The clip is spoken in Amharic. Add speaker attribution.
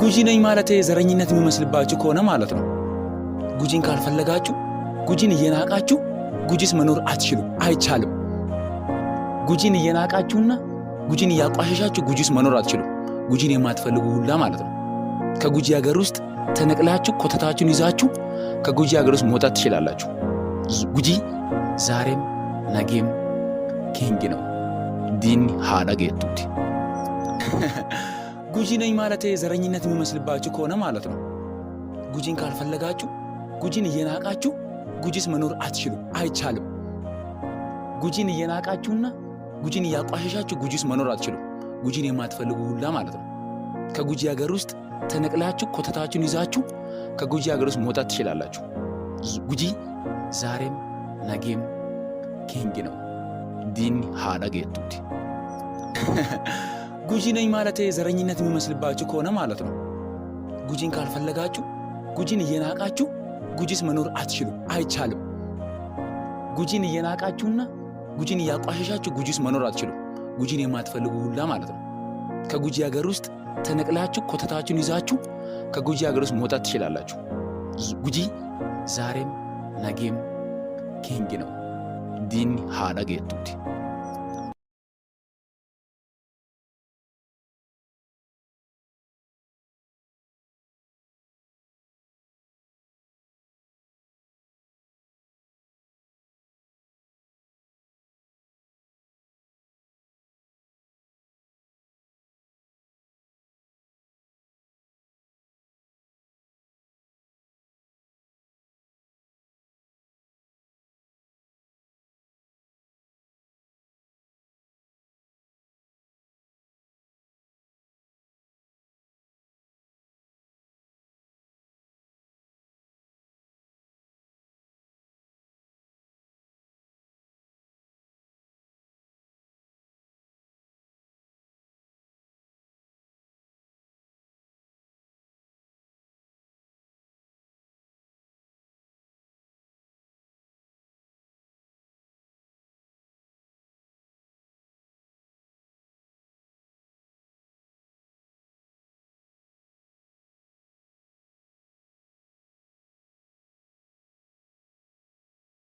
Speaker 1: ጉጂ ነኝ ማለት ዘረኝነት የሚመስልባችሁ ከሆነ ማለት ነው። ጉጂን ካልፈለጋችሁ፣ ጉጂን እየናቃችሁ ጉጂስ መኖር አትችሉም፣ አይቻልም። ጉጂን እየናቃችሁና ጉጂን እያቋሸሻችሁ ጉጂስ መኖር አትችሉም። ጉጂን የማትፈልጉ ሁላ ማለት ነው። ከጉጂ ሀገር ውስጥ ተነቅላችሁ ኮተታችሁን ይዛችሁ ከጉጂ ሀገር ውስጥ መውጣት ትችላላችሁ። ጉጂ ዛሬም ነገም ኪንግ ነው። ዲን ሃዳጌቱቲ ጉጂ ነኝ ማለት ዘረኝነት የሚመስልባችሁ ከሆነ ማለት ነው። ጉጂን ካልፈለጋችሁ፣ ጉጂን እየናቃችሁ ጉጂስ መኖር አትችሉም፣ አይቻልም። ጉጂን እየናቃችሁና ጉጂን እያቋሸሻችሁ ጉጂስ መኖር አትችሉም። ጉጂን የማትፈልጉ ሁላ ማለት ነው። ከጉጂ ሀገር ውስጥ ተነቅላችሁ ኮተታችሁን ይዛችሁ ከጉጂ ሀገር ውስጥ መውጣት ትችላላችሁ። ጉጂ ዛሬም ነገም ኪንግ ነው። ዲን ሃዳጌቱቲ ጉጂ ነኝ ማለት ዘረኝነት የሚመስልባችሁ ከሆነ ማለት ነው። ጉጂን ካልፈለጋችሁ፣ ጉጂን እየናቃችሁ ጉጂስ መኖር አትችሉም፣ አይቻልም። ጉጂን እየናቃችሁና ጉጂን እያቋሸሻችሁ ጉጂስ መኖር አትችሉም። ጉጂን የማትፈልጉ ሁላ ማለት ነው። ከጉጂ ሀገር ውስጥ ተነቅላችሁ ኮተታችሁን ይዛችሁ ከጉጂ ሀገር ውስጥ መውጣት ትችላላችሁ። ጉጂ ዛሬም ነገም ኪንግ ነው። ዲን ሃዳጌቱቲ